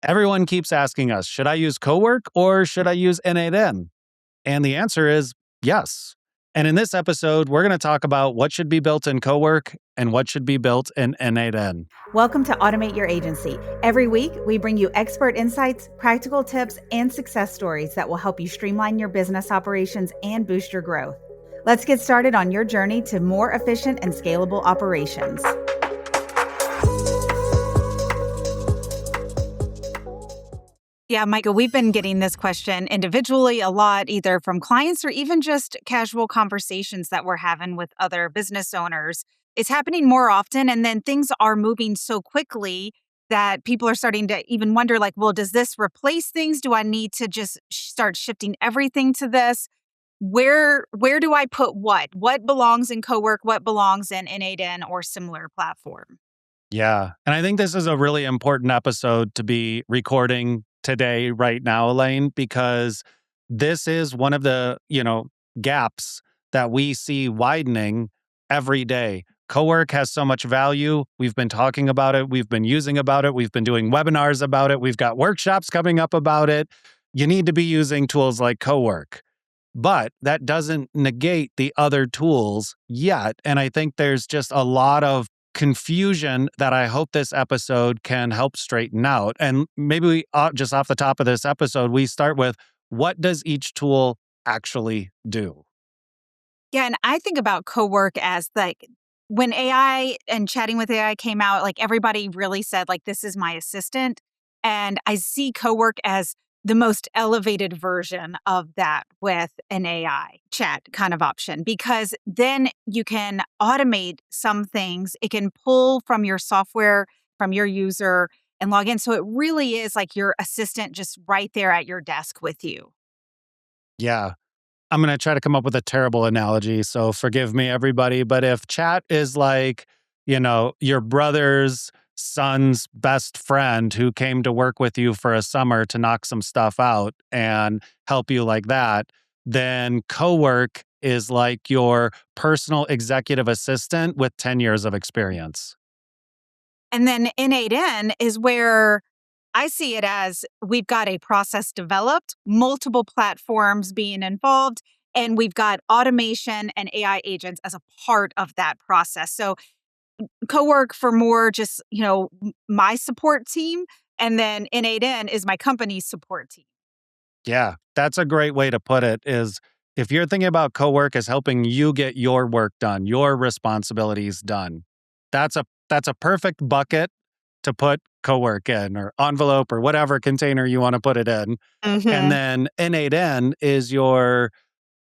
Everyone keeps asking us, should I use Cowork or should I use n8n? And the answer is yes. And in this episode, we're going to talk about what should be built in Cowork and what should be built in n8n. Welcome to Automate Your Agency. Every week, we bring you expert insights, practical tips, and success stories that will help you streamline your business operations and boost your growth. Let's get started on your journey to more efficient and scalable operations. Yeah, Micah, we've been getting this question individually a lot, either from clients or even just casual conversations that we're having with other business owners. It's happening more often, and then things are moving so quickly that people are starting to even wonder, like, well, does this replace things? Do I need to just start shifting everything to this? Where do I put what? What belongs in Cowork? What belongs in n8n or similar platform? Yeah. And I think this is a really important episode to be recording today, right now, Alane, because this is one of the, gaps that we see widening every day. Cowork has so much value. We've been talking about it. We've been using about it. We've been doing webinars about it. We've got workshops coming up about it. You need to be using tools like Cowork. But that doesn't negate the other tools yet. And I think there's just a lot of confusion that I hope this episode can help straighten out. And maybe we, just off the top of this episode, we start with, what does each tool actually do? Yeah, and I think about Cowork as like when AI and chatting with AI came out, like everybody really said, like, this is my assistant. And I see Cowork as the most elevated version of that with an AI chat kind of option, because then you can automate some things. It can pull from your software, from your user, and log in. So it really is like your assistant just right there at your desk with you. Yeah. I'm going to try to come up with a terrible analogy, so forgive me, everybody. But if chat is like, your brother's son's best friend who came to work with you for a summer to knock some stuff out and help you like that, then Cowork is like your personal executive assistant with 10 years of experience. And then n8n is where I see it as we've got a process developed, multiple platforms being involved, and we've got automation and AI agents as a part of that process. So Cowork for more just, my support team, and then n8n is my company's support team. Yeah, that's a great way to put it, is if you're thinking about Cowork as helping you get your work done, your responsibilities done, that's a perfect bucket to put Cowork in, or envelope, or whatever container you want to put it in. And Mm-hmm. then n8n is your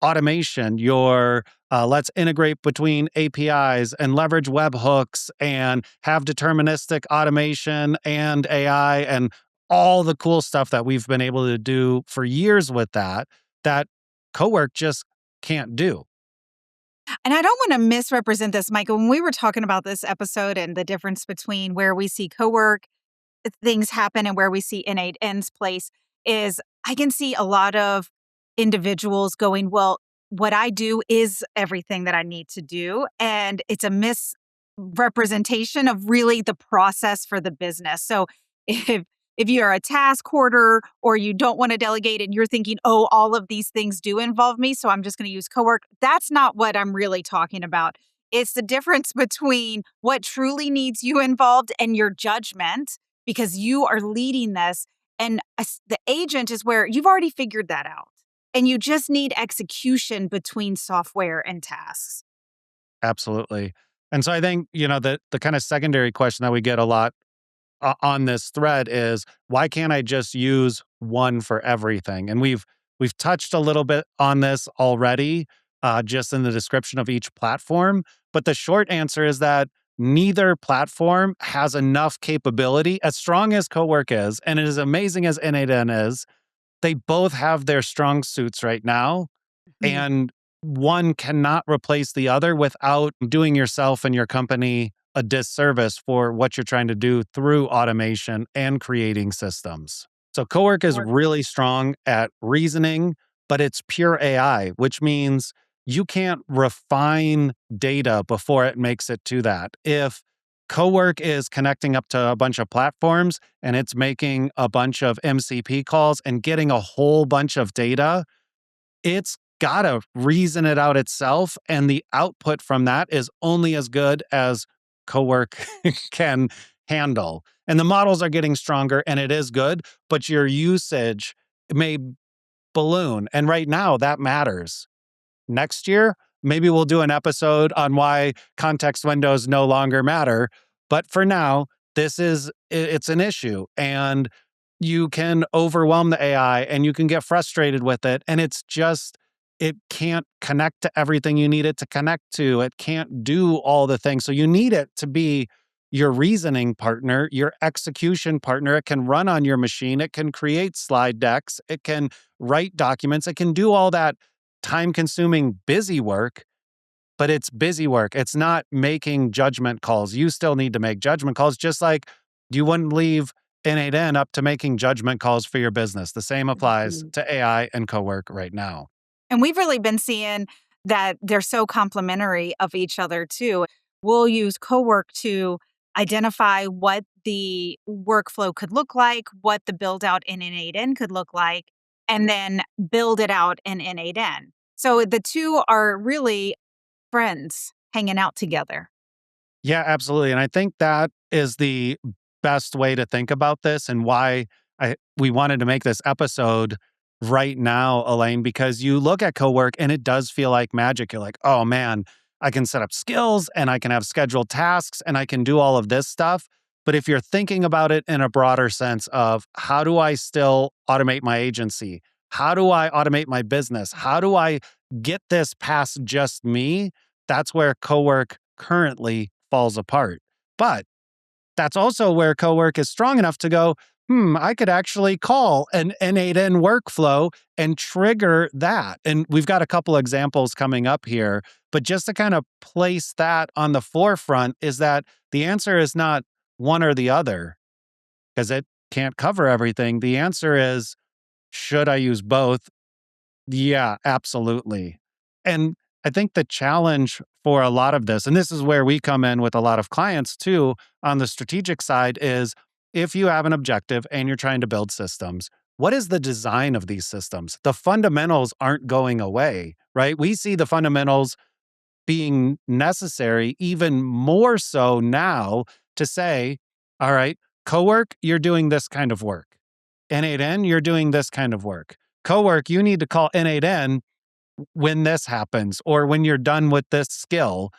automation, your let's integrate between APIs and leverage webhooks and have deterministic automation and AI and all the cool stuff that we've been able to do for years with that Cowork just can't do. And I don't want to misrepresent this, Michael. When we were talking about this episode and the difference between where we see Cowork things happen and where we see n8n's place is I can see a lot of individuals going, well, what I do is everything that I need to do. And it's a misrepresentation of really the process for the business. So if you're a task hoarder or you don't want to delegate and you're thinking, oh, all of these things do involve me, so I'm just going to use Cowork, that's not what I'm really talking about. It's the difference between what truly needs you involved and your judgment, because you are leading this. And the agent is where you've already figured that out. And you just need execution between software and tasks. Absolutely. And so I think, the kind of secondary question that we get a lot on this thread is, why can't I just use one for everything? And we've touched a little bit on this already, just in the description of each platform. But the short answer is that neither platform has enough capability. As strong as Cowork is, and as amazing as n8n is, they both have their strong suits right now. Mhm. And one cannot replace the other without doing yourself and your company a disservice for what you're trying to do through automation and creating systems. So Cowork is really strong at reasoning, but it's pure AI, which means you can't refine data before it makes it to that. If Cowork is connecting up to a bunch of platforms and it's making a bunch of MCP calls and getting a whole bunch of data. It's got to reason it out itself. And the output from that is only as good as Cowork can handle. And the models are getting stronger and it is good, but your usage may balloon. And right now, that matters. Next year, maybe we'll do an episode on why context windows no longer matter. But for now, it's an issue. And you can overwhelm the AI and you can get frustrated with it. And it can't connect to everything you need it to connect to. It can't do all the things. So you need it to be your reasoning partner, your execution partner. It can run on your machine. It can create slide decks. It can write documents. It can do all that time consuming busy work, but it's busy work. It's not making judgment calls. You still need to make judgment calls, just like you wouldn't leave n8n up to making judgment calls for your business. The same applies to AI and Cowork right now. And we've really been seeing that they're so complementary of each other too. We'll use Cowork to identify what the workflow could look like, what the build out in n8n could look like, and then build it out in n8n. So the two are really friends hanging out together. Yeah, absolutely. And I think that is the best way to think about this and why we wanted to make this episode right now, Alane, because you look at Cowork and it does feel like magic. You're like, oh man, I can set up skills and I can have scheduled tasks and I can do all of this stuff. But if you're thinking about it in a broader sense of how do I still automate my agency? How do I automate my business? How do I get this past just me? That's where Cowork currently falls apart. But that's also where Cowork is strong enough to go, I could actually call an n8n workflow and trigger that. And we've got a couple examples coming up here. But just to kind of place that on the forefront is that the answer is not one or the other because it can't cover everything. The answer is, should I use both? Yeah, absolutely. And I think the challenge for a lot of this, and this is where we come in with a lot of clients too, on the strategic side, is if you have an objective and you're trying to build systems, what is the design of these systems? The fundamentals aren't going away, right? We see the fundamentals being necessary even more so now to say, all right, Cowork, you're doing this kind of work. n8n, you're doing this kind of work. Cowork, you need to call n8n when this happens, or when you're done with this skill,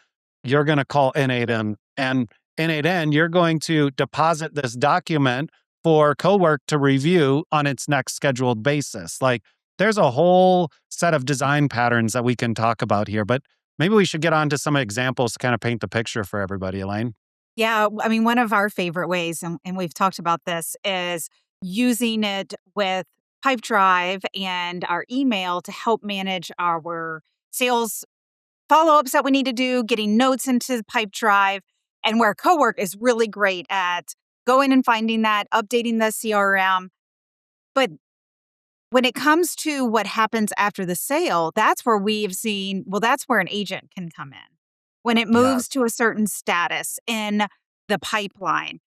you're going to call n8n. And n8n, you're going to deposit this document for Cowork to review on its next scheduled basis. Like there's a whole set of design patterns that we can talk about here, but maybe we should get on to some examples to kind of paint the picture for everybody, Alane. Yeah, I mean, one of our favorite ways, and we've talked about this, is using it with Pipedrive and our email to help manage our sales follow-ups that we need to do, getting notes into Pipedrive, and where Cowork is really great at going and finding that, updating the CRM. But when it comes to what happens after the sale, that's where we've seen, well, that's where an agent can come in. When it Yeah. moves to a certain status in the pipeline,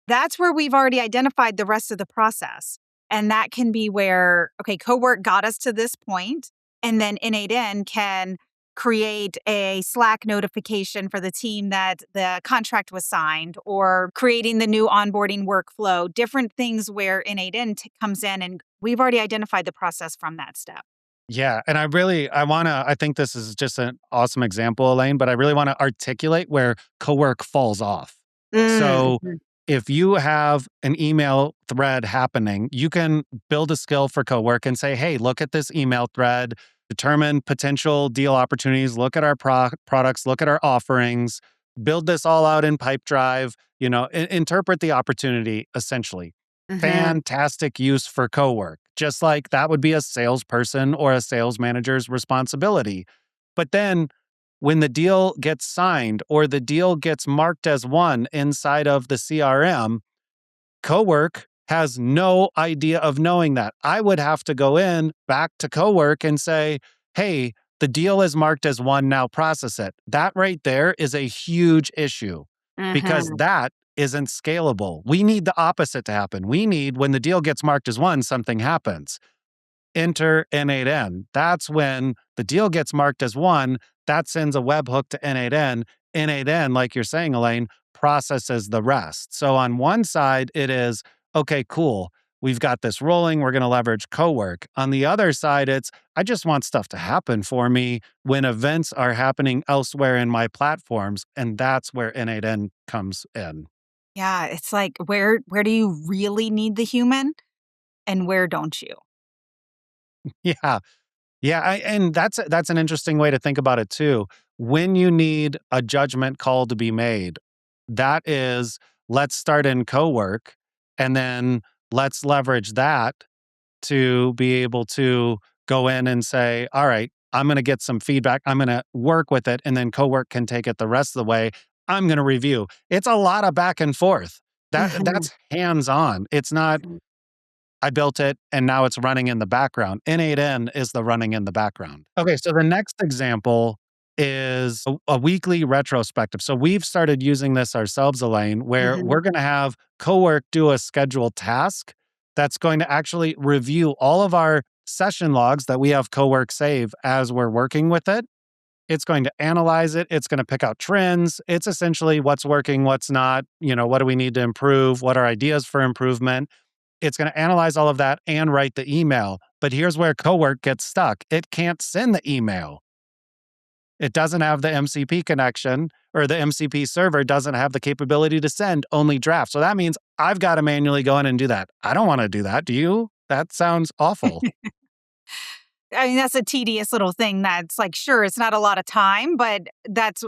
that's where we've already identified the rest of the process. And that can be where, okay, Cowork got us to this point, and then n8n can create a Slack notification for the team that the contract was signed, or creating the new onboarding workflow, different things where n8n comes in, and we've already identified the process from that step. Yeah. And I think this is just an awesome example, Elaine, but I really want to articulate where Cowork falls off. So Mhm. if you have an email thread happening, you can build a skill for Cowork and say, hey, look at this email thread, determine potential deal opportunities, look at our products, look at our offerings, build this all out in Pipedrive, interpret the opportunity essentially. Mhm. Fantastic use for Cowork, just like that would be a salesperson or a sales manager's responsibility. But then when the deal gets signed or the deal gets marked as one inside of the CRM, Cowork has no idea of knowing that. I would have to go in back to Cowork and say, hey, the deal is marked as one, now process it. That right there is a huge issue. because Mhm. that isn't scalable. We need the opposite to happen. We need when the deal gets marked as one, something happens. Enter n8n. That's when the deal gets marked as one, that sends a webhook to n8n. N8n, like you're saying, Elaine, processes the rest. So on one side, it is, okay, cool. We've got this rolling. We're going to leverage Cowork. On the other side, it's, I just want stuff to happen for me when events are happening elsewhere in my platforms. And that's where n8n comes in. Yeah, it's like where do you really need the human and where don't you? Yeah. Yeah, and that's an interesting way to think about it too. When you need a judgment call to be made, that is, let's start in Cowork, and then let's leverage that to be able to go in and say, all right, I'm going to get some feedback. I'm going to work with it, and then Cowork can take it the rest of the way. I'm going to review. It's a lot of back and forth. Mhm. That's hands on. It's not I built it and now it's running in the background. N8n is the running in the background. Okay, so the next example is a weekly retrospective. So we've started using this ourselves, Elaine, where Mhm. we're going to have Cowork do a scheduled task that's going to actually review all of our session logs that we have Cowork save as we're working with it. It's going to analyze it. It's going to pick out trends. It's essentially what's working, what's not, what do we need to improve? What are ideas for improvement? It's going to analyze all of that and write the email. But here's where Cowork gets stuck. It can't send the email. It doesn't have the MCP connection, or the MCP server doesn't have the capability to send only draft. So that means I've got to manually go in and do that. I don't want to do that. Do you? That sounds awful. I mean, that's a tedious little thing that's like, sure, it's not a lot of time, but that's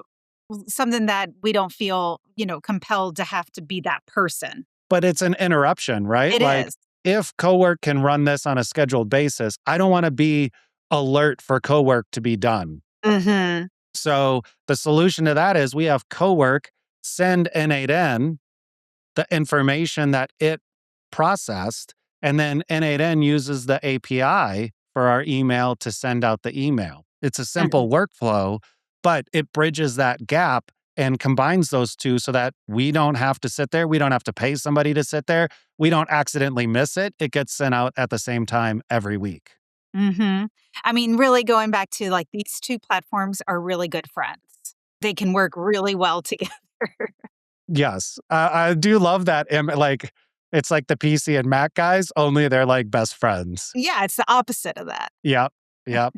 something that we don't feel, compelled to have to be that person. But it's an interruption, right? It Like is. if Cowork can run this on a scheduled basis, I don't want to be alert for Cowork to be done. Mhm. So the solution to that is we have Cowork send N8N the information that it processed, and then N8N uses the API for our email to send out the email. It's a Mhm. simple workflow, but it bridges that gap and combines those two so that we don't have to sit there. We don't have to pay somebody to sit there. We don't accidentally miss it. It gets sent out at the same time every week. Mhm. I mean, really going back to, like, these 2 platforms are really good friends. They can work really well together. Yes, I do love that. Like, it's like the PC and Mac guys, only they're like best friends. Yeah, it's the opposite of that. Yep, yep.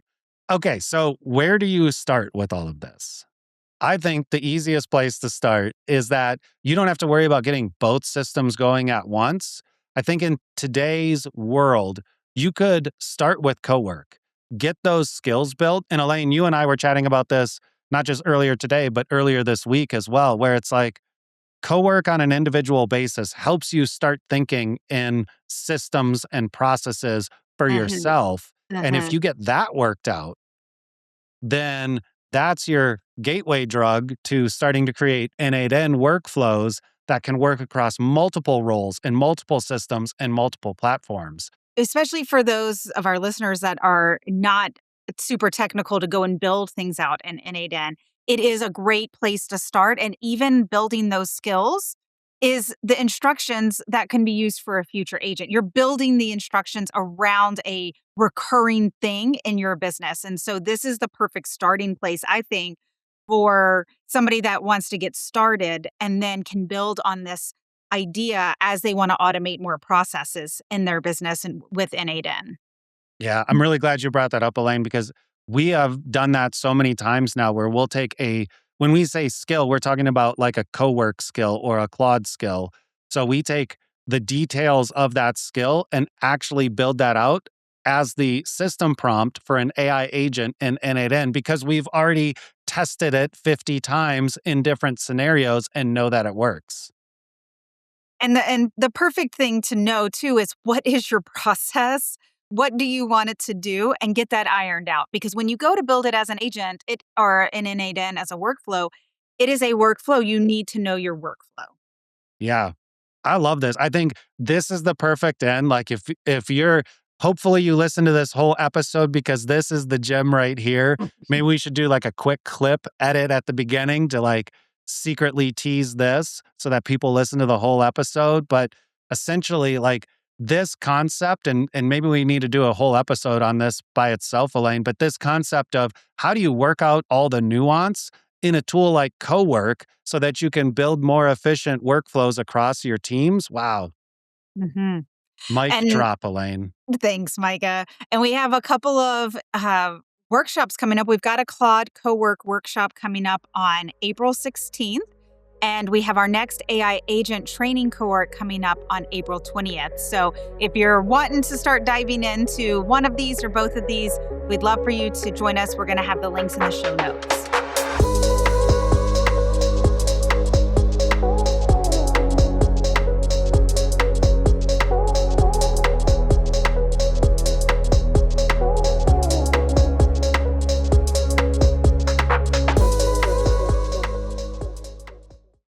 Okay, so where do you start with all of this? I think the easiest place to start is that you don't have to worry about getting both systems going at once. I think in today's world, you could start with Cowork, get those skills built. And Elaine, you and I were chatting about this not just earlier today, but earlier this week as well, where it's like Cowork on an individual basis helps you start thinking in systems and processes for Mhm. yourself. And if Mhm. you get that worked out, then that's your gateway drug to starting to create n8n workflows that can work across multiple roles and multiple systems and multiple platforms. Especially for those of our listeners that are not super technical to go and build things out in n8n, it is a great place to start, and even building those skills is the instructions that can be used for a future agent. You're building the instructions around a recurring thing in your business, and so this is the perfect starting place, I think, for somebody that wants to get started and then can build on this idea as they wanna automate more processes in their business and with n8n. Yeah, I'm really glad you brought that up, Elaine, because we have done that so many times now where we'll take when we say skill, we're talking about like a Cowork skill or a Claude skill. So we take the details of that skill and actually build that out as the system prompt for an AI agent in N8N because we've already tested it 50 times in different scenarios and know that it works. And the perfect thing to know too is what is your process? What do you want it to do? And get that ironed out. Because when you go to build it as an agent, it or an n8n as a workflow, it is a workflow. You need to know your workflow. Yeah. I love this. I think this is the perfect end. Like if you're hopefully you listen to this whole episode because this is the gem right here. Maybe we should do like a quick clip edit at the beginning to like secretly tease this so that people listen to the whole episode. But essentially, like this concept, and maybe we need to do a whole episode on this by itself, Alane, but this concept of how do you work out all the nuance in a tool like Cowork so that you can build more efficient workflows across your teams? Wow. Mhm. Mic And drop, Alane. thanks, Micah. And we have a couple of workshops coming up. We've got a Claude Cowork workshop coming up on April 16th. And we have our next AI agent training cohort coming up on April 20th. So if you're wanting to start diving into one of these or both of these, we'd love for you to join us. We're going to have the links in the show notes.